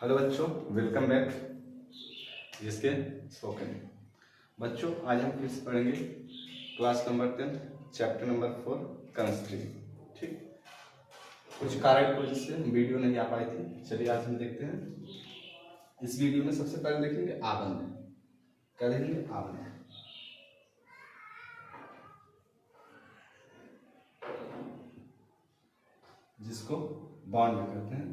Hello बच्चों, welcome back जिसके spoken. बच्चों, आज हम फिर से पढ़ेंगे class number 10 chapter number 4 chemistry. ठीक, कुछ कारण की वजह से वीडियो नहीं आ पाई थी। चलिए आज हम देखते हैं। इस वीडियो में सबसे पहले देखेंगे आबंध। क्या देखेंगे? आबंध। जिसको बॉन्ड कहते हैं।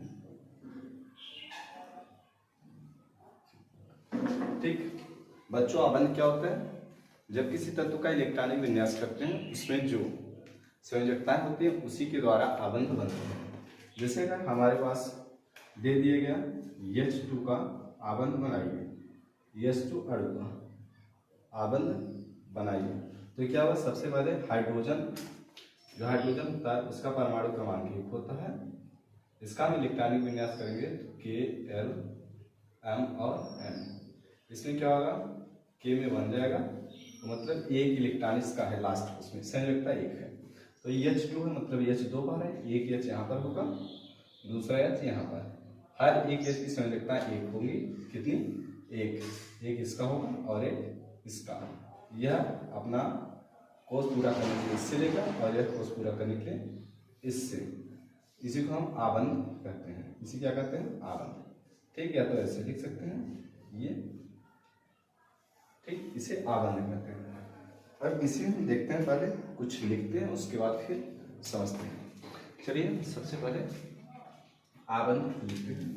ठीक बच्चों, आबंध क्या होता है? जब किसी तत्व का इलेक्ट्रॉनिक विन्यास करते हैं उसमें जो संयोजकताएं होती है उसी के द्वारा आबंध बनते हैं। जैसे अगर हमारे पास दे दिया गया H2 का आबंध बनाइए, H2 अणु का आबंध बनाइए, तो क्या हुआ? सबसे पहले हाइड्रोजन, जो हाइड्रोजन होता है उसका परमाणु क्रमांक 1 होता है। इसका हम इलेक्ट्रॉनिक विन्यास करेंगे तो Kl M और N। इसमें क्या होगा? K में बन जाएगा, तो मतलब एक इलेक्ट्रॉन इसका है लास्ट, उसमें संयोजकता 1 है। तो H2 है, मतलब H 2 बार है, एक H यहाँ पर होगा, दूसरा H यहाँ पर। हर एक H की संयोजकता 1 होगी। कितनी? एक इसका होगा और एक इसका। यह अपना कोष पूरा करने के लिए इससे लेगा और यह कोष पूरा करने के लिए इससे। इसी को हम आबंध कहते हैं। इसी क्या कहते हैं? आबंध। ठीक, या तो ऐसे लिख सकते हैं ये। ठीक, इसे आबंध कहते हैं। अब इसी में देखते हैं, पहले कुछ लिखते हैं उसके बाद फिर समझते हैं। चलिए सबसे पहले आबंध लिखते हैं।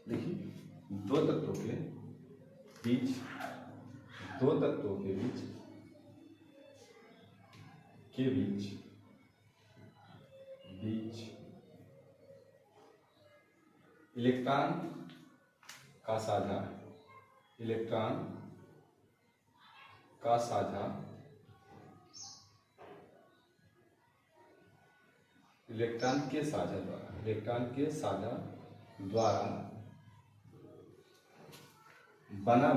देखिए, दो तत्वों के बीच इलेक्ट्रॉन का साझा इलेक्ट्रॉन के साझा द्वारा बना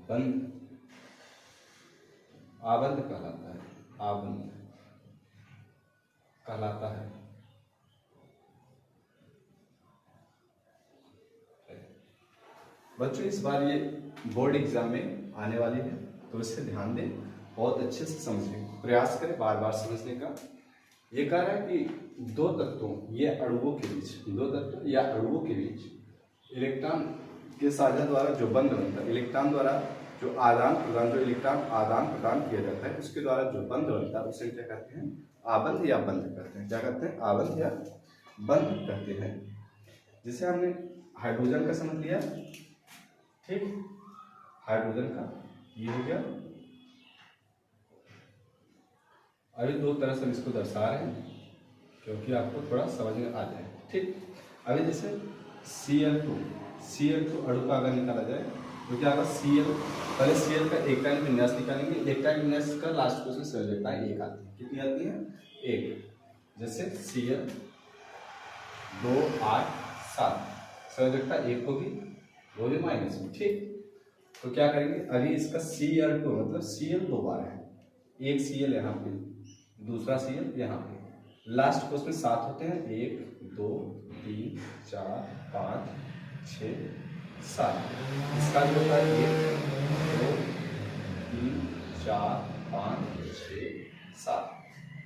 बंध आबंध कहलाता है। बच्चों, इस बार ये बोर्ड एग्जाम में आने वाली है, तो इसे ध्यान दें, बहुत अच्छे से समझें, प्रयास करें बार बार समझने का। ये कह रहा है कि दो तत्वों या अणुओं के बीच इलेक्ट्रॉन के साझा द्वारा जो बंध बनता है, इलेक्ट्रॉन द्वारा जो इलेक्ट्रॉन आदान प्रदान किया जाता है, उसके द्वारा जो बंध बनता है उसे क्या कहते हैं? आबंध या बंध कहते हैं। क्या कहते हैं? आबंध या बंध कहते हैं। जिसे हमने हाइड्रोजन का समझ लिया। ठीक, हाइड्रोजन का ये हो गया। अभी दो तरह से हम इसको दर्शा रहे हैं क्योंकि आपको थोड़ा समझ में आ जाए। ठीक, अभी जैसे Cl2 अणु का अगर निकाला जाए तो क्या होगा? Cl, पहले Cl का इलेक्ट्रॉनिक विन्यास निकालेंगे। इलेक्ट्रॉनिक विन्यास का लास्ट क्वेश्चन संयोजकता 1 आती है। कितनी आती है? 1। जैसे Cl 2 8 7, संयोजकता 1 होगी, वो भी माइनस में। ठीक, तो क्या करेंगे? अभी इसका Cl2 मतलब Cl 2 बार है, एक Cl यहाँ पे, दूसरा Cl यहाँ पे। लास्ट कोष में 7 होते हैं, 1 2 3 4 5 6 7। इसका जो होता है 1 2 3 4 5 6 7।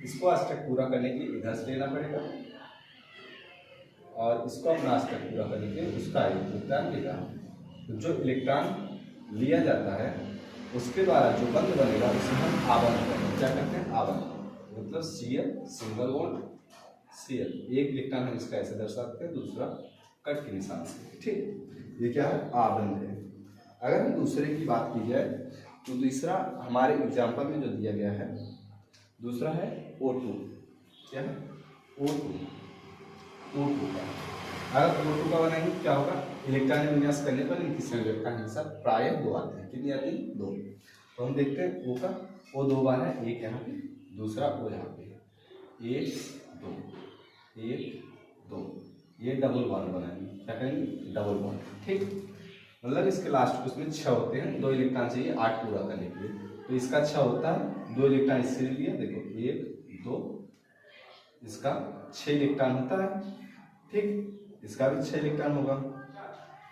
इसको अष्टक पूरा करने के लिए इधर से लेना पड़ेगा और इसको अपना अष्टक पूरा करने के लिए उसका इलेक्ट्रॉन लेगा। तो जो इलेक्ट्रॉन लिया जाता है उसके द्वारा जो बंध बनेगा उसे हम आबंध कहते हैं। क्या कहते हैं? आबंध। मतलब Cl सिंगल बॉन्ड Cl, एक इलेक्ट्रॉन हम इसका ऐसे दर्शा सकते हैं, दूसरा कट के निशान से। ठीक, ये क्या है? आबंध है। अगर हम दूसरे की बात की जाए तो दूसरा हमारे एग्जाम्पल में जो दिया गया है, दूसरा है O2। क्या है? O2 का। अगर O2 का बनाएंगे क्या होगा? इलेक्ट्रॉन विन्यास करने पर इनकी संयोजकता हिस्सा प्रायः 2 आते हैं। कितनी आती है? 2। तो हम देखते हैं O का, O 2 बार है, एक यहाँ पे, दूसरा O यहाँ पे, 1 2 ये डबल बॉन्ड बनाएंगे। क्या करेंगे? Double bond. ठीक, मतलब इसके लास्ट उसमें 6 होते हैं, 2 इलेक्ट्रॉन चाहिए 8 पूरा करने के लिए, तो इसका 6 होता है, 2 इलेक्ट्रॉन इससे लिया, देखो 1 2 इसका 6 इलेक्ट्रॉन होता है, ठीक। इसका भी 6 इलेक्ट्रॉन होगा।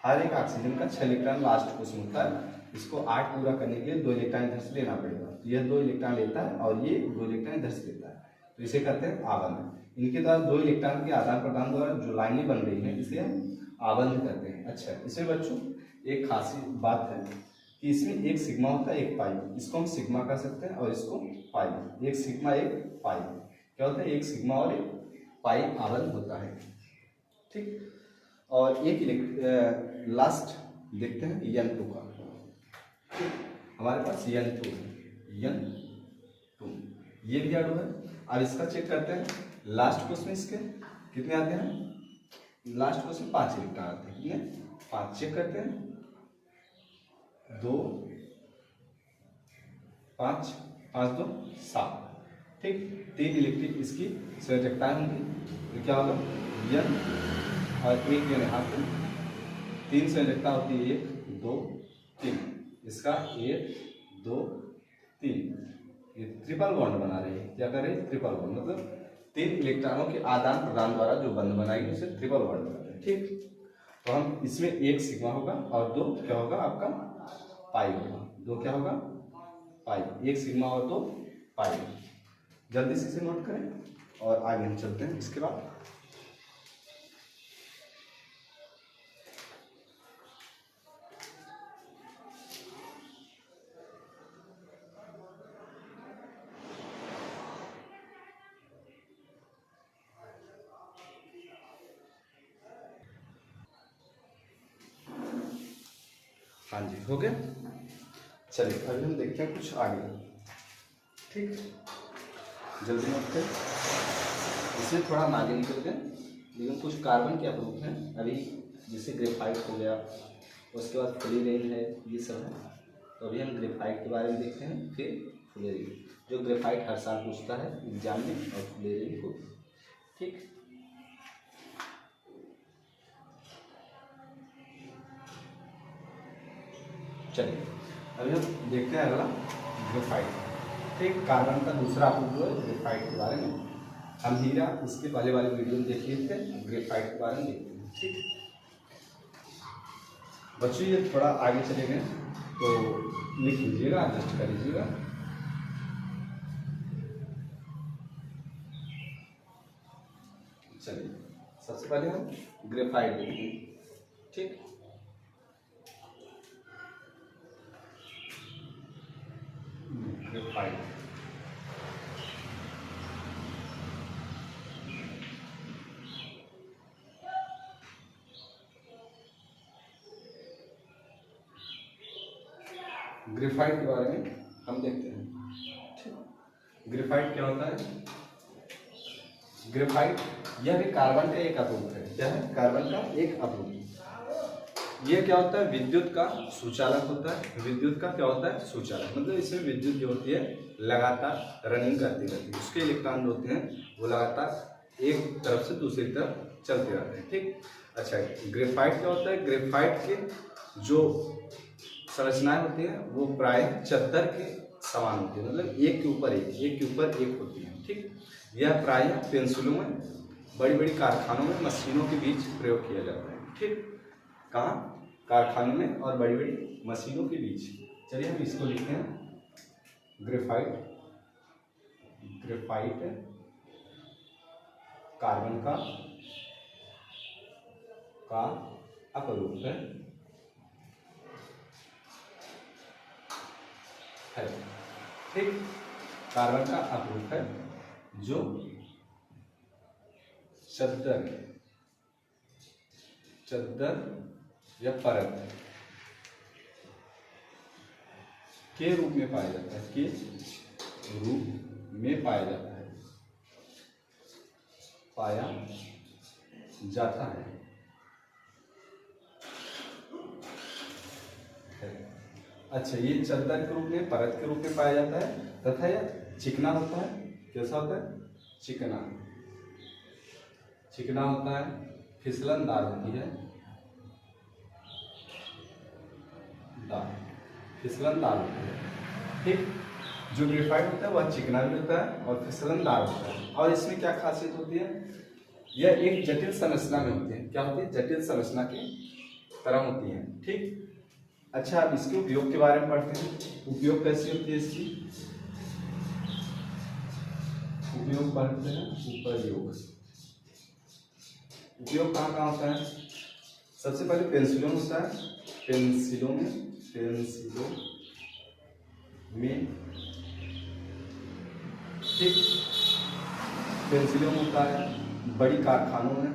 हर एक ऑक्सीजन का 6 इलेक्ट्रॉन लास्ट क्वेश्चन होता है। इसको 8 पूरा करने के लिए 2 इलेक्ट्रॉन इधर से लेना पड़ेगा। यह 2 इलेक्ट्रॉन लेता है और ये 2 इलेक्ट्रॉन इधर से लेता है, तो इसे कहते हैं आबंध। इनके द्वारा 2 इलेक्ट्रॉन के आदान प्रदान द्वारा जो लाइनें बन रही हैं इसे हम आबंध कहते हैं। अच्छा, इसमें बच्चों एक खासी बात है कि इसमें एक सिग्मा होता है, एक पाई। इसको हम सिग्मा कह सकते हैं और इसको पाई। एक सिग्मा एक पाई क्या होता है, एक सिग्मा और एक पाई आबंध होता है, ठीक। और एक लास्ट देखते हैं N2 का। हमारे पास N2 ये भी अणु है। अब इसका चेक करते हैं। लास्ट क्वेश्चन इसके कितने आते हैं, लास्ट क्वेश्चन 5 इलेक्ट्रॉन आते हैं। कितने, 5। चेक करते हैं, 2 5 5 2 7, ठीक। 3 इलेक्ट्रिक इसकी संयोजकताएं होंगी, तो क्या होगा N और एक N यहाँ पे 3 संयोजकता होती है, 1 2 3। इसका 1 2 3, ये ट्रिपल बॉन्ड बना रही है। क्या कर रही है, ट्रिपल बॉन्ड, मतलब 3 इलेक्ट्रॉनों के आदान प्रदान द्वारा जो बंध बनाएगी उसे ट्रिपल बॉन्ड कहते हैं, ठीक। तो हम इसमें 1 सिग्मा होगा और 2 क्या होगा आपका पाई होगा। 2 क्या होगा पाई, 1 सिग्मा और 2 पाई। जल्दी से इसे नोट करें और आगे हम चलते हैं। इसके बाद हाँ जी, हो गया। चलिए अभी हम देखते हैं कुछ आगे, ठीक। जल्दी नोट करें। इसमें थोड़ा हम आगे निकल गए, लेकिन कुछ कार्बन के अप्रूफ हैं अभी, जैसे ग्रेफाइट हो गया, उसके बाद फुलेरिन है, ये सब है। तो अभी हम ग्रेफाइट के बारे में देखते हैं, फिर फुलेरिन। जो ग्रेफाइट हर साल पूछता है एग्जाम में, और फुलेरिन को, ठीक। चलिए अभी हम देखते हैं अगला ग्रेफाइट, ठीक। कार्बन का दूसरा अप्रूव है ग्रेफाइट के बारे में। हम हीरा इसके पहले वाले वीडियो में देख लिए थे, ग्रेफाइट के बारे में देखते हैं, ठीक। बच्चों ये थोड़ा आगे चले गए तो लिख लीजिएगा, एडजस्ट कर लीजिएगा। चलिए सबसे पहले हम ग्रेफाइट देखते हैं, ठीक। ग्रेफाइट, ग्रेफाइट के बारे में हम देखते हैं, ठीक। ग्रेफाइट क्या होता है, ग्रेफाइट यह भी कार्बन का एक अप्रूव है। क्या है, कार्बन का एक अप्रूव। ये क्या होता है, विद्युत का सुचालक होता है। विद्युत का क्या होता है, सुचालक, मतलब इसमें विद्युत जो होती है लगातार रनिंग करती रहती है। उसके इलेक्ट्रॉन जो होते हैं वो लगातार एक तरफ से दूसरी तरफ चलते रहते हैं, ठीक। अच्छा, ग्रेफाइट क्या होता है, ग्रेफाइट के जो संरचनाएं होती हैं वो प्राय चद्दर के समान होती है, मतलब एक के ऊपर एक होती है, ठीक। यह प्राय पेंसिलों में, बड़ी बड़ी कारखानों में, मशीनों के बीच प्रयोग किया जाता है, ठीक। कहाँ, कारखानों में और बड़ी बड़ी मशीनों के बीच। चलिए हम इसको लिखते हैं ग्रेफाइट। ग्रेफाइट कार्बन का अपरूप है, ठीक। कार्बन का अपरूप है जो चद्दर या परत के रूप में पाया जाता है, के रूप में पाया जाता है, पाया जाता है। अच्छा, ये चद्दर के रूप में, परत के रूप में पाया जाता है, तथा यह चिकना होता है। कैसा होता है, चिकना, चिकना होता है, फिसलनदार होती है, फिसलनदार होती है, ठीक। जो ग्रेफाइट होता है वह चिकना भी होता है और फिसलनदार होता है। और इसमें क्या खासियत होती है, यह एक जटिल संरचना में होती है। क्या होती है? जटिल संरचना की तरह होती है। ठीक, अच्छा अब इसके उपयोग के बारे में पढ़ते हैं। उपयोग कैसी होती है इसकी? उपयोग पढ़ते हैं। उपयोग, उपयोग कहाँ कहाँ होता है? सबसे पहले पेंसिलों में होता है। पेंसिलों में ठीक, पेंसिलों में होता है। बड़ी कारखानों में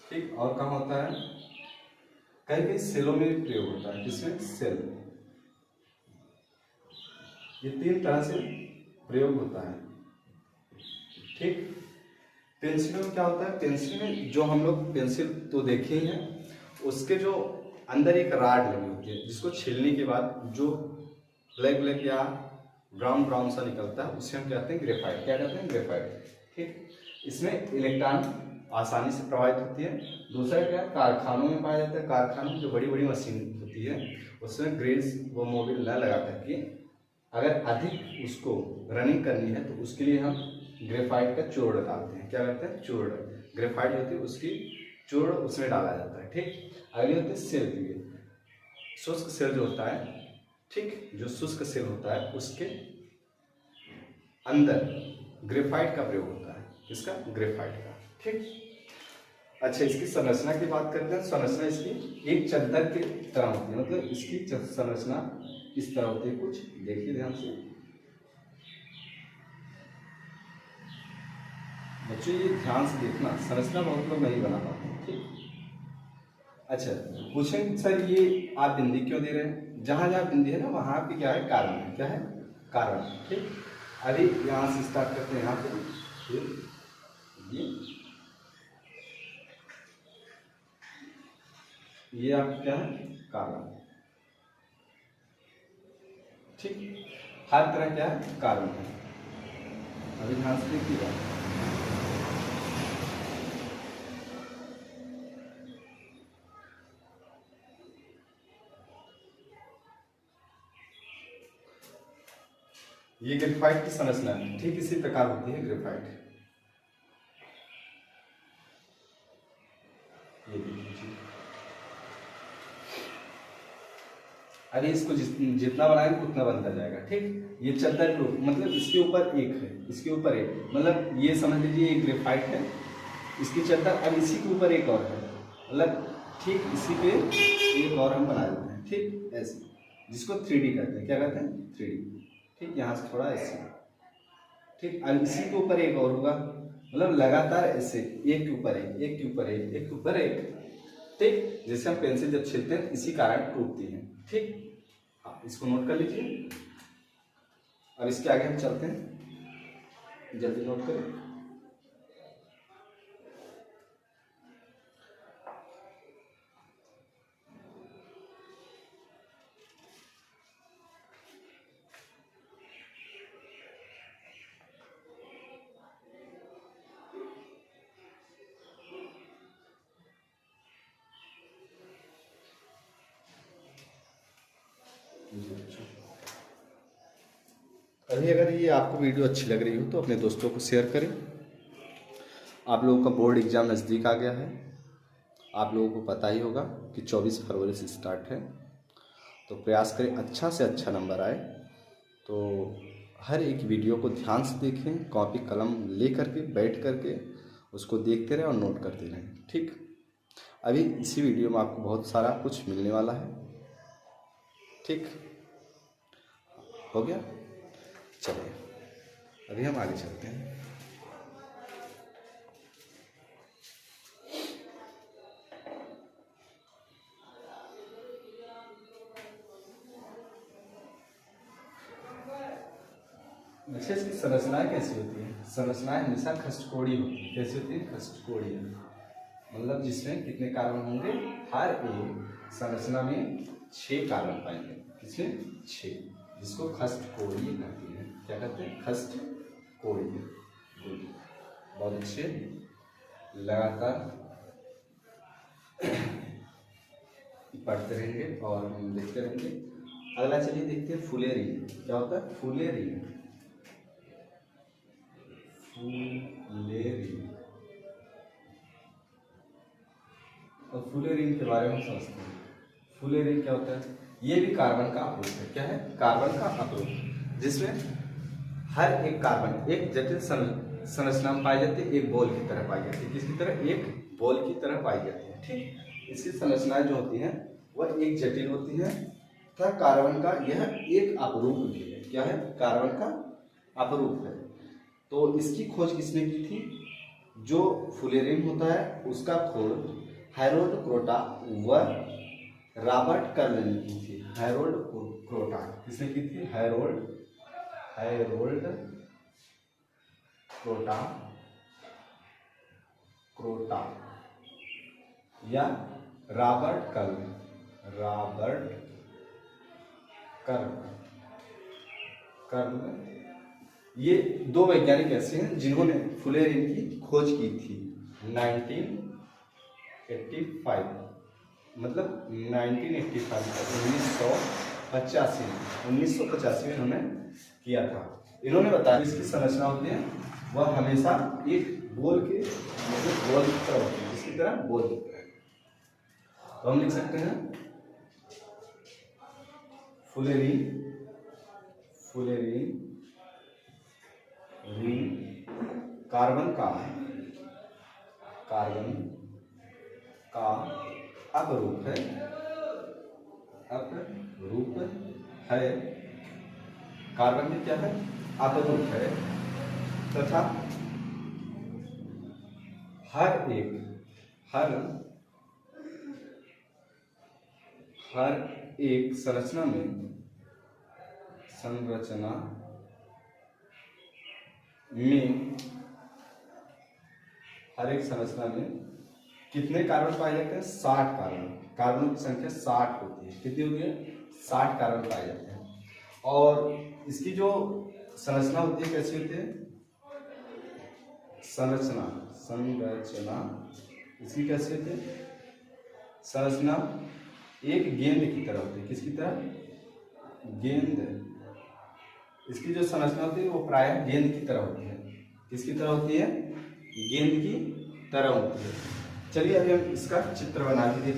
ठीक, और कहाँ होता है? कहीं कहीं सेलों में प्रयोग होता है। किसमें? सेल। ये 3 तरह से प्रयोग होता है। ठीक, पेंसिल में क्या होता है? पेंसिल में जो हम लोग पेंसिल तो देखे ही हैं, उसके जो अंदर एक राड लगी होती है, जिसको छीलने के बाद जो ब्लैक या ब्राउन सा निकलता है, उसे हम कहते हैं ग्रेफाइट। क्या कहते हैं? ग्रेफाइट। ठीक, इसमें इलेक्ट्रॉन आसानी से प्रवाहित होती है। दूसरा क्या है? कारखानों में पाया जाता है। कारखानों में जो बड़ी बड़ी मशीन होती है, उसमें ग्रेज व मोबिल न लगा करके अगर अधिक उसको रनिंग करनी है तो उसके लिए हम ग्रेफाइट का चूर्ण डालते हैं। क्या करते हैं? चूर्ण। ग्रेफाइट होती है उसकी चूर्ण उसमें डाला जाता है। ठीक, अगली होती है सेल की। शुष्क सेल जो होता है, ठीक, जो शुष्क सेल होता है उसके अंदर ग्रेफाइट का प्रयोग होता है। किसका? ग्रेफाइट का। ठीक, अच्छा इसकी संरचना की बात करते हैं। संरचना इसकी एक चद्दर की तरह होती है, मतलब इसकी संरचना इस तरह होती है कुछ। देखिए ध्यान से बच्चों, ये ध्यान से देखना, संरचना बहुत लोग नहीं बना पाते। ठीक, अच्छा पूछें सर ये आप बिंदी क्यों दे रहे हैं? जहां जहां बिंदी है ना वहां पे क्या है? कारण है। क्या है? कारण। ठीक, अभी यहां से स्टार्ट करते हैं। यहाँ पे ये आप क्या है? कारण। ठीक, हर तरह क्या है? कारण है। अभी ध्यान से देखिएगा। ये ग्रेफाइट की संरचना है। ठीक इसी प्रकार होती है ग्रेफाइट। ये देखिए, अरे इसको जितना बनाएंगे उतना बनता जाएगा। ठीक, ये चद्दर लो, मतलब इसके ऊपर एक है, इसके ऊपर एक, मतलब ये समझ लीजिए एक ग्रेफाइट है, इसकी चद्दर, अब इसी के ऊपर एक और है, मतलब ठीक इसी पे एक और हम बना देते हैं। ठीक, ऐसे, जिसको 3D कहते हैं। क्या कहते हैं? 3D। ठीक, यहाँ से थोड़ा ऐसे। ठीक, अब इसी के ऊपर एक और होगा, मतलब लगातार ऐसे एक के ऊपर एक, एक के ऊपर एक, एक के ऊपर एक। ठीक, जैसे हम पेंसिल जब छीलते हैं इसी कारण टूटती है। ठीक, हाँ इसको नोट कर लीजिए। अब इसके आगे हम चलते हैं, जल्दी नोट करें। अभी अगर ये आपको वीडियो अच्छी लग रही हो तो अपने दोस्तों को शेयर करें। आप लोगों का बोर्ड एग्ज़ाम नज़दीक आ गया है। आप लोगों को पता ही होगा कि 24 फरवरी से स्टार्ट है, तो प्रयास करें अच्छा से अच्छा नंबर आए। तो हर एक वीडियो को ध्यान से देखें, कॉपी कलम ले करके बैठ करके उसको देखते रहें और नोट करते रहें। ठीक, अभी इसी वीडियो में आपको बहुत सारा कुछ मिलने वाला है। ठीक, हो गया? चलिए अभी हम आगे चलते हैं। अच्छा इसकी संरचनाएं कैसी होती है? संरचनाएं हमेशा खष्टकोणीय होती है। कैसी होती है? खष्टकोणीय, मतलब जिसमें कितने कार्बन होंगे? हर एक संरचना में 6 कार्बन पाएंगे। किसमें? 6, जिसको खष्टकोणीय कहते हैं। क्या कहते हैं? खष्टकोणीय। बहुत अच्छे, लगातार पढ़ते रहेंगे और हम देखते रहेंगे। अगला चलिए देखते हैं फुलेरिन। क्या होता है फुलेरिन? फुलेरिन, और फुलेरिन के बारे में समझते हैं। फुलेरिन क्या होता है? ये भी कार्बन का अप्रोच है। क्या है? कार्बन का अप्रोच, जिसमें हर एक कार्बन एक जटिल संरचना में पाई जाती है, एक बॉल की तरह पाई जाती है। किसकी तरह? एक बॉल की तरह पाई जाती है। ठीक, इसकी संरचनाएं जो होती हैं वह एक जटिल होती है तथा कार्बन का यह एक अपरूप भी है। क्या है? कार्बन का अपरूप है। तो इसकी खोज किसने की थी? जो फुलेरिन होता है उसका खोज हैरोल्ड क्रोटा व रॉबर्ट कर्ल ने की थी। हैरोल्ड क्रोटा किसने की थी? हैरोल्ड क्रोटा या रॉबर्ट कर्ल, ये दो वैज्ञानिक ऐसे हैं जिन्होंने फुलेरिन की खोज की थी 1985, मतलब 1985 में इन्होंने किया था। इन्होंने बताया इसकी संरचना होती है वह हमेशा एक बॉल के मतलब बॉल की तरह होती है। किसकी तरह? बॉल की तरह। तो हम लिख सकते हैं फुलेरिन कार्बन का अपरूप है। कार्बन में क्या है? अपरूप है तथा हर एक संरचना में कितने कार्बन पाए जाते हैं? 60 कार्बन। कार्बन की संख्या 60 होती है। कितनी होती है? 60 कार्बन पाए जाते हैं। और इसकी जो संरचना होती है कैसी होती है? संरचना इसकी कैसी होती है? संरचना एक गेंद की तरह होती है। किसकी तरह? गेंद। इसकी जो संरचना होती है वो प्रायः गेंद की तरह होती है। किसकी तरह होती है? गेंद की तरह होती है। चलिए अभी हम इसका चित्र बना के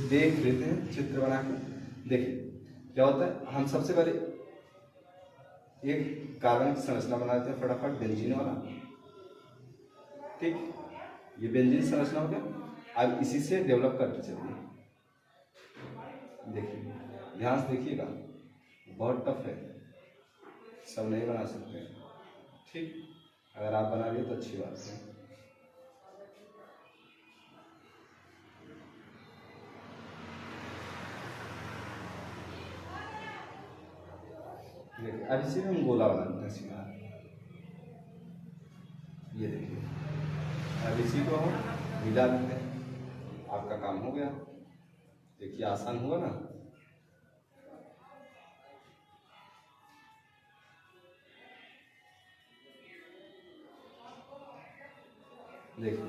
देख लेते हैं। चित्र बना के देखिए क्या होता है। हम सबसे पहले एक कार्बन की संरचना बनाते हैं फटाफट, बेंजीन वाला। ठीक, ये बेंजीन संरचना हो गया। अब इसी से डेवलप करते चलिए। देखिए, ध्यान से देखिएगा, बहुत टफ है, सब नहीं बना सकते। ठीक, अगर आप बना लिए तो अच्छी बात है। देखिए अब इसी में हम गोला बनाते हैं सीधा। ये देखिए, अब इसी को हम मिला देते हैं। आपका काम हो गया। देखिए आसान हुआ ना। देखिए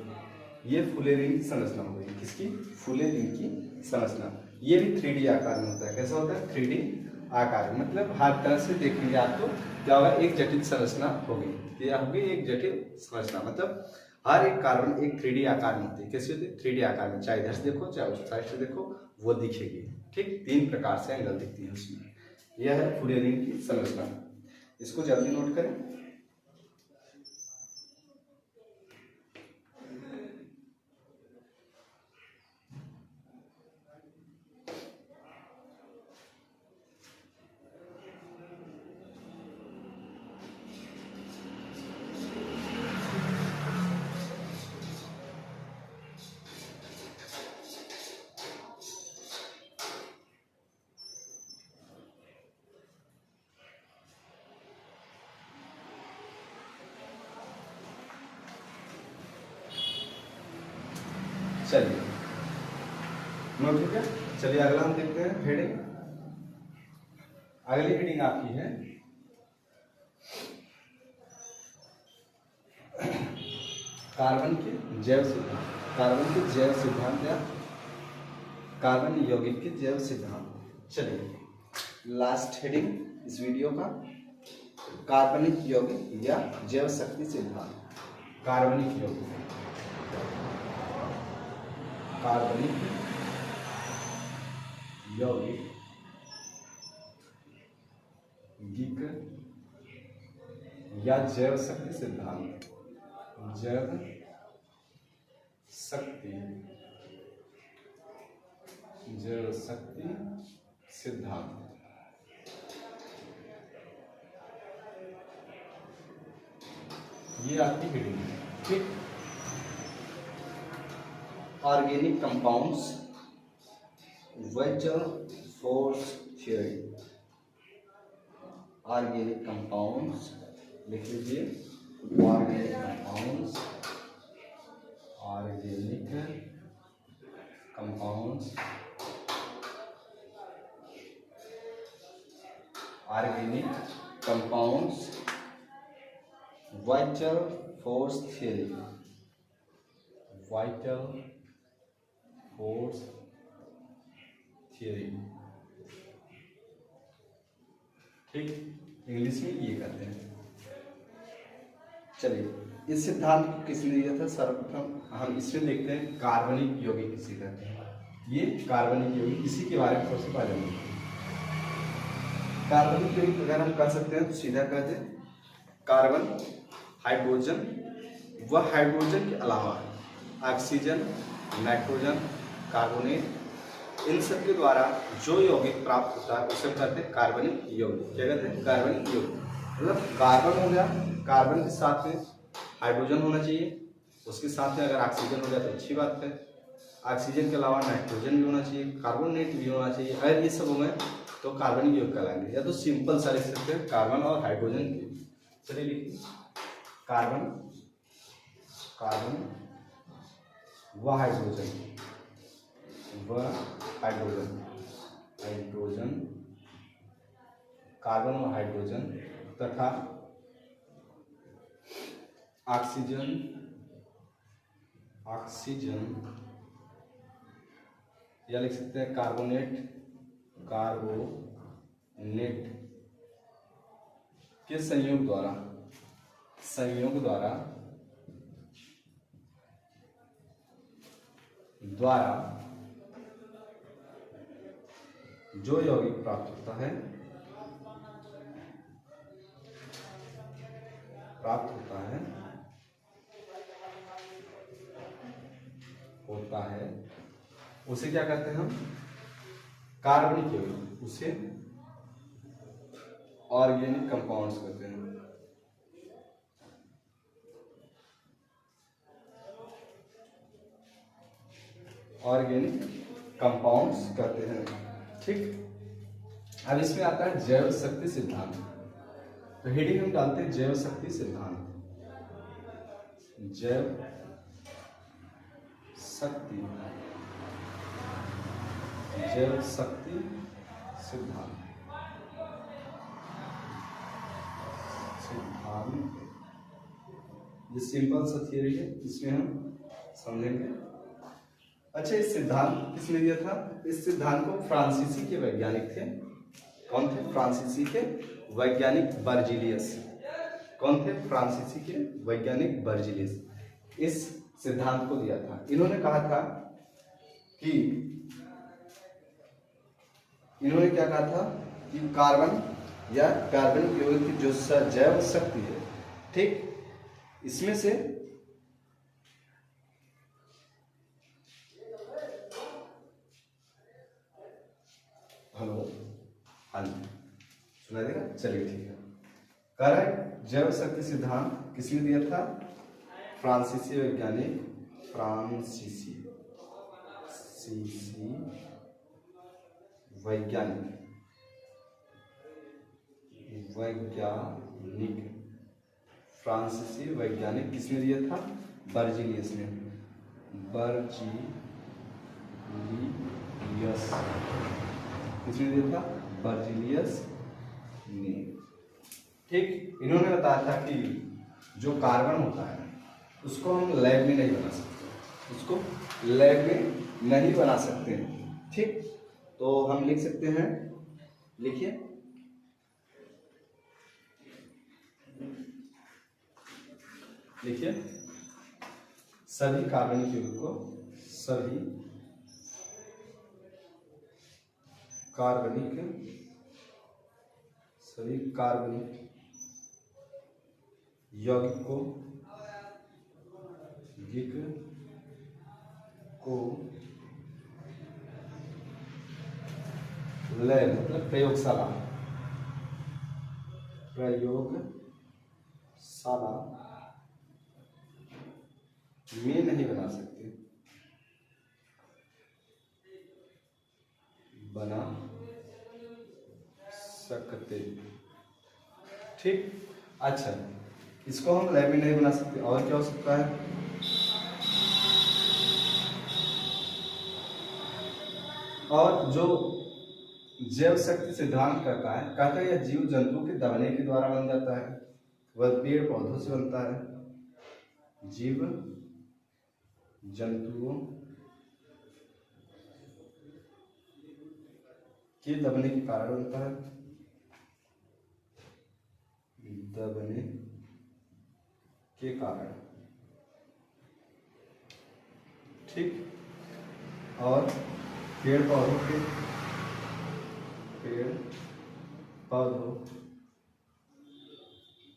ये फुलेरिन की संरचना हो गई। किसकी? फुलेरिन की संरचना। ये भी 3D आकार में होता है। कैसा होता है? 3D आकार, मतलब हर तरह से देखेंगे आप तो क्या होगा? एक जटिल संरचना होगी। क्या होगी? एक जटिल संरचना, मतलब हर एक कार्बन एक 3D आकार में होती है। कैसी होती है? 3D आकार में। चाहे इधर से देखो चाहे उस साइड से देखो वो दिखेगी। ठीक, 3 प्रकार से एंगल दिखती है उसमें। यह है फुलेरिन की संरचना। इसको जल्दी नोट करें। चलिए नोट हो गया। चलिए अगला हम देखते हैं हेडिंग। अगली हेडिंग आपकी है कार्बन के जैव सिद्धांत। कार्बन के जैव सिद्धांत या कार्बन यौगिक के जैव सिद्धांत। चलिए लास्ट हेडिंग इस वीडियो का कार्बनिक यौगिक या जैव शक्ति सिद्धांत। कार्बनिक यौगिक, कार्बनिक यौगिक या जैव शक्ति सिद्धांत। जैव शक्ति, जैव शक्ति सिद्धांत। ये आपकी हेडिंग है, ठीक। Organic compounds, vital force theory. Organic compounds लिख लीजिए, organic compounds, organic compounds, organic compounds, vital force theory, vital force theory, ठीक। इंग्लिश में ये करते हैं। चलिए इस सिद्धांत को किसने दिया था? सर्वप्रथम हम इसमें देखते हैं कार्बनिक यौगिक किसे कहते हैं। ये कार्बनिक यौगिक, इसी के बारे में सबसे पहले कार्बनिक यौगिक अगर हम कर सकते हैं तो सीधा कहते हैं कार्बन, हाइड्रोजन व हाइड्रोजन के अलावा ऑक्सीजन, नाइट्रोजन, कार्बोनेट, इन सब के द्वारा जो यौगिक प्राप्त होता है उसे कहते हैं कार्बनिक यौगिक। क्या कहते हैं? कार्बनिक यौगिक। मतलब कार्बन हो गया, कार्बन के साथ में हाइड्रोजन होना चाहिए, उसके साथ में अगर ऑक्सीजन हो गया तो अच्छी बात है। ऑक्सीजन के अलावा नाइट्रोजन भी होना चाहिए, कार्बोनेट भी होना चाहिए। अगर ये सब हो गए तो कार्बनिक यौगिक कहलाएंगे। या तो सिंपल सा लिख सकते हैं कार्बन और हाइड्रोजन के। चलिए लिखिए कार्बन, कार्बन व हाइड्रोजन, व हाइड्रोजन, हाइड्रोजन, कार्बन और हाइड्रोजन तथा ऑक्सीजन, ऑक्सीजन, या लिख सकते हैं कार्बोनेट, कार्बोनेट के संयोग द्वारा, संयोग द्वारा जो यौगिक प्राप्त होता है, उसे क्या कहते हैं हम? कार्बनिक यौगिक। उसे ऑर्गेनिक कंपाउंड्स कहते हैं। ऑर्गेनिक कंपाउंड्स कहते हैं, ठीक। अब इसमें आता है जैव शक्ति सिद्धांत। तो हेडिंग हम डालते हैं जैव शक्ति सिद्धांत। जैव शक्ति, जैव शक्ति सिद्धांत, सिद्धांत। ये सिंपल सा थियरी है, इसमें हम समझेंगे। अच्छा, इस सिद्धांत किसने दिया था? इस सिद्धांत को फ्रांसीसी के वैज्ञानिक थे। कौन थे? फ्रांसीसी के वैज्ञानिक बर्जीलियस। कौन थे? फ्रांसीसी के वैज्ञानिक बर्जीलियस इस सिद्धांत को दिया था। इन्होंने कहा था कि, इन्होंने क्या कहा था कि कार्बन या कार्बनिक यौगिक की जो जैव शक्ति है, ठीक, इसमें से हेलो, हाँ जी, सुना देगा? चलिए ठीक है। कह रहा है जैव शक्ति सिद्धांत किसने दिया था? फ्रांसीसी वैज्ञानिक, फ्रांसीसी वैज्ञानिक, फ्रांसीसी वैज्ञानिक किसने दिया था? बर्जीलियस ने। बर्जीलियस किसने दिया था? बर्जीलियस ने, ठीक। इन्होंने बताया था कि जो कार्बन होता है उसको हम लैब में नहीं बना सकते, उसको लैब में नहीं बना सकते, ठीक, तो हम लिख सकते हैं, लिखिए, लिखिए सभी कार्बनिक यौगिक को, सभी कार्बनिक यौगिक को लैब मतलब प्रयोगशाला में नहीं बना सकते, ठीक। अच्छा, इसको हम लैब में नहीं बना सकते, और क्या हो सकता है? और जो जैव शक्ति सिद्धांत कहता है यह जीव जंतु के दबने के द्वारा बन जाता है, वह पेड़ पौधों से बनता है, जीव जंतुओं के दबने के कारण बनता है, दबने के कारण, ठीक। और पेड़ पौधों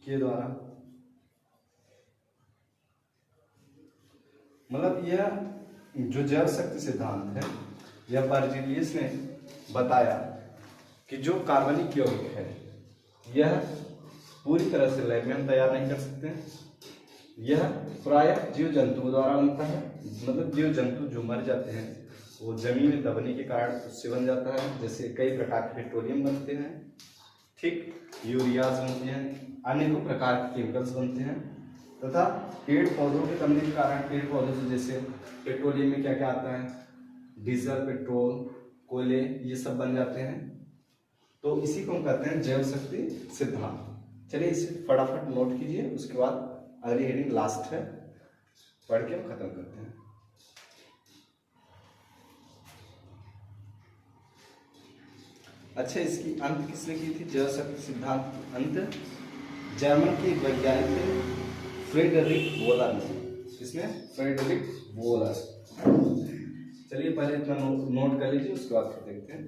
के द्वारा, मतलब यह जो जैव शक्ति सिद्धांत है, यह बर्जीलियस ने बताया कि जो कार्बनिक यौगिक है यह पूरी तरह से लैब में हम तैयार नहीं कर सकते, यह प्रायः जीव जंतुओं द्वारा बनता है, मतलब जीव जंतु जो मर जाते हैं वो जमीन में दबने के कारण उससे बन जाता है, जैसे कई प्रकार के पेट्रोलियम बनते हैं, ठीक, यूरियाज बनते हैं, अनेकों प्रकार के केमिकल्स बनते हैं, तथा पेड़ पौधों के दबने के कारण पेड़ पौधों से जैसे पेट्रोलियम में क्या क्या आता है, डीजल, पेट्रोल, कोयले, ये सब बन जाते हैं। तो इसी को हम कहते हैं जैव शक्ति सिद्धांत। चलिए इसे फटाफट नोट कीजिए, उसके बाद अगली हेडिंग लास्ट है, पढ़ के हम खत्म करते हैं। अच्छा, इसकी अंत किसने की थी? जैव शक्ति सिद्धांत की अंत जर्मन के वैज्ञानिक थे फ्रेडरिक वोलर ने। किसने? Frederick Wohler. चलिए पहले इतना नोट कर लीजिए, उसके बाद फिर देखते हैं।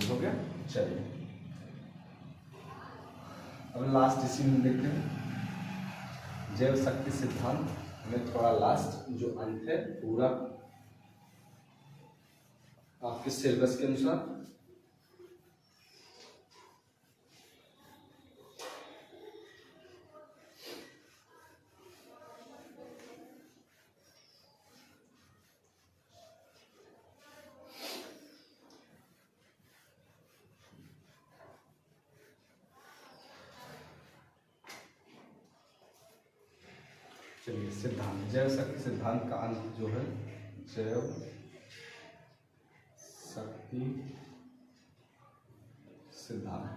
हो गया। चलिए अब लास्ट इसी में देखते हैं जैव शक्ति सिद्धांत में थोड़ा लास्ट जो अंत है पूरा आपके सिलेबस के अनुसार। चलिए सिद्धांत, जैव शक्ति सिद्धांत का अंत जो है जैव शक्ति सिद्धांत।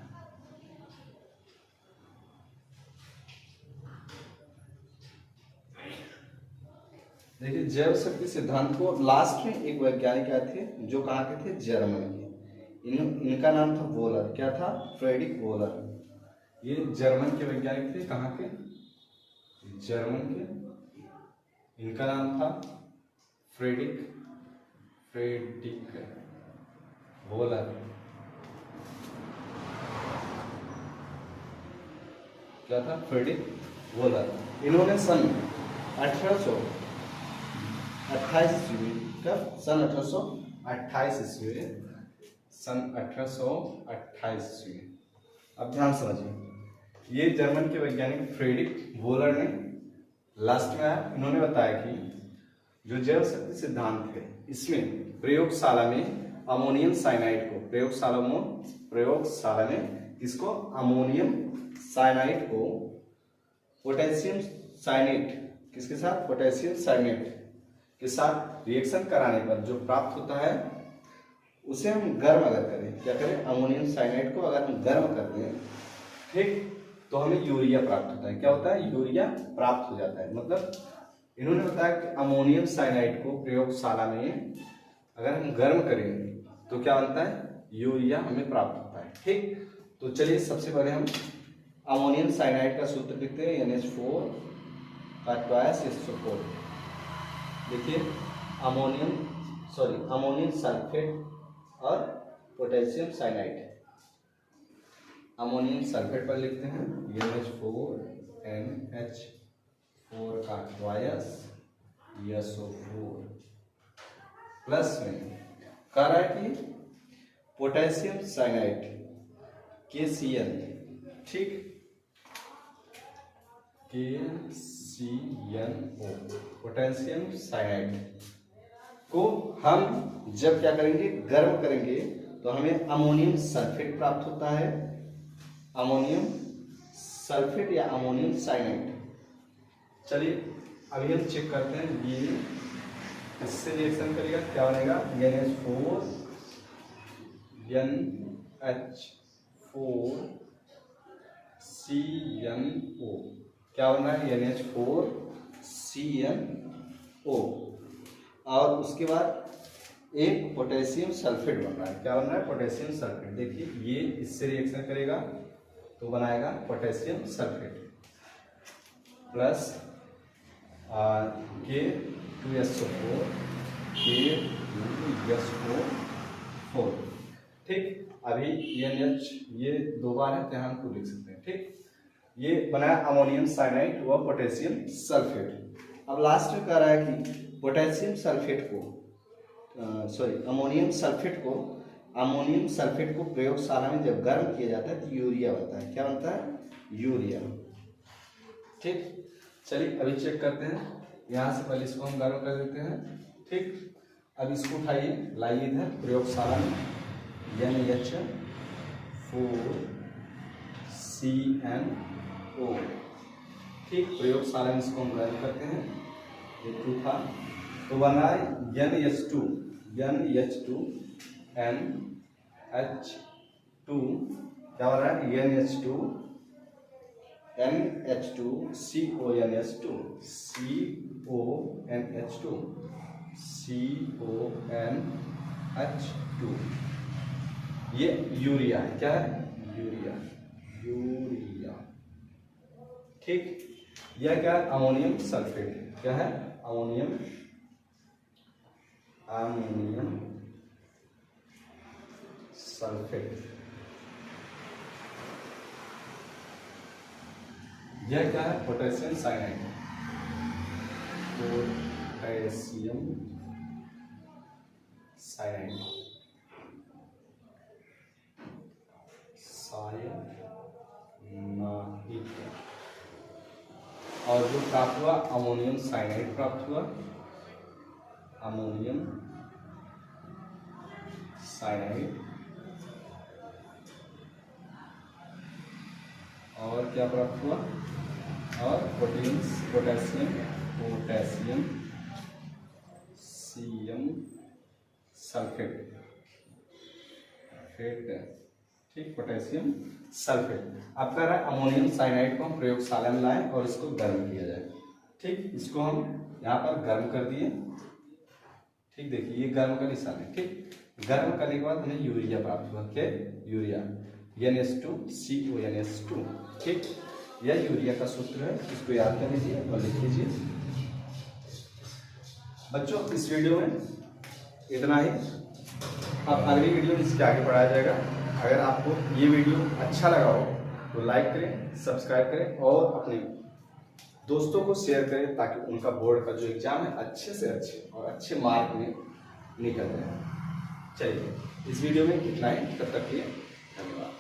देखिए जैव शक्ति सिद्धांत को लास्ट में एक वैज्ञानिक आए थे जो कहाँ के थे? जर्मन के। इनका नाम था वोलर। क्या था? Frederick volar. ये जर्मन के वैज्ञानिक थे। कहाँ के? जर्मन के। इनका नाम था फ्रेडरिक वोलर। क्या था? Frederick Wohler. इन्होंने सन 1828 ईस्वी में, कब? सन 1828 ईस्वी में, सन 1828 ईस्वी में। अब ध्यान समझिए, ये जर्मन के वैज्ञानिक फ्रेडरिक वोलर ने लास्ट में आया, इन्होंने बताया कि जो जैव शक्ति सिद्धांत है इसमें प्रयोगशाला में अमोनियम साइनाइड को प्रयोगशाला में इसको अमोनियम साइनाइड को पोटेशियम साइनेट किसके साथ, पोटेशियम साइनेट के साथ रिएक्शन कराने पर जो प्राप्त होता है उसे हम गर्म अगर करें, क्या करें, अमोनियम साइनाइड को अगर हम गर्म कर दें, ठीक, तो हमें यूरिया प्राप्त होता है। क्या होता है, यूरिया प्राप्त हो जाता है। मतलब इन्होंने बताया कि अमोनियम साइनाइड को प्रयोगशाला में अगर हम गर्म करेंगे तो क्या बनता है, यूरिया हमें प्राप्त होता है। ठीक, तो चलिए सबसे पहले हम अमोनियम साइनाइड का सूत्र लिखते हैं, NH4 का ट्वाइस SO4। देखिए अमोनियम सल्फेट और पोटेशियम साइनाइड। अमोनियम सल्फेट पर लिखते हैं NH4 NH4 का ट्वाइस SO4 प्लस में कह रहा है कि पोटेशियम साइनाइड KCl, ठीक, KCnO पोटेशियम साइनाइड को हम जब क्या करेंगे, गर्म करेंगे तो हमें अमोनियम सल्फेट प्राप्त होता है। अमोनियम सल्फेट या अमोनियम साइनाइड। चलिए अभी हम चेक करते हैं, ये इससे रिएक्शन करेगा, क्या बनेगा, NH4 NH4 CnO, क्या बन रहा है, NH4 CnO, और उसके बाद एक पोटेशियम सल्फेट बन रहा है। क्या बन रहा है, पोटेशियम सल्फेट। देखिए ये इससे रिएक्शन करेगा तो बनाएगा potassium sulphate plus K2SO4 K2SO4। ठीक, अभी NH ये दो बार है तो हम 2 लिख सकते हैं। ठीक, ये बनाया अमोनियम साइनाइड व पोटेशियम सल्फेट। अब लास्ट में कह रहा है कि पोटेशियम सल्फेट को अमोनियम सल्फेट को प्रयोगशाला में जब गर्म किया जाता है तो यूरिया बनता है। क्या बनता है, यूरिया। ठीक, चलिए अभी चेक करते हैं। यहाँ से पहले इसको हम गर्म कर देते हैं। ठीक, अब इसको उठाइए, लाइए इधर प्रयोगशाला में, NH4CnO। ठीक, प्रयोगशाला में इसको हम गर्म करते हैं। ये 2 था तो बना NH2 NH2 NH2, क्या बन रहा है, NH2 NH2 CONH2 CONH2 CONH2। ये यूरिया है। क्या है, यूरिया। ठीक, यह क्या है, अमोनियम सल्फेट। क्या है, अमोनियम सल्फेट। यह क्या है, पोटेशियम साइनाइड। पोटेशियम साइनाइड और जो प्राप्त हुआ अमोनियम साइनाइड प्राप्त हुआ, अमोनियम साइनाइड। और क्या प्राप्त हुआ, और पोटेशियम सीएम सल्फेट। ठीक, पोटेशियम सल्फेट। अब कह रहा है अमोनियम साइनाइड को हम प्रयोगशाला में लाएं और इसको गर्म किया जाए। ठीक, इसको हम यहाँ पर गर्म कर दिए। ठीक, देखिए ये गर्म का निशान है। ठीक, गर्म करने के बाद हमें यूरिया प्राप्त हुआ। क्या, यूरिया, NH2 CONH2। ठीक, यह यूरिया का सूत्र है, इसको याद कर लीजिए और लिख लीजिए। बच्चों इस वीडियो में इतना ही। अब अगली वीडियो में इसके आगे पढ़ाया जाएगा। अगर आपको ये वीडियो अच्छा लगा हो तो लाइक करें, सब्सक्राइब करें और अपने दोस्तों को शेयर करें ताकि उनका बोर्ड का जो एग्जाम है अच्छे से अच्छे और अच्छे मार्क में निकल जाए। चलिए इस वीडियो में इतना ही, तब तक के लिए धन्यवाद।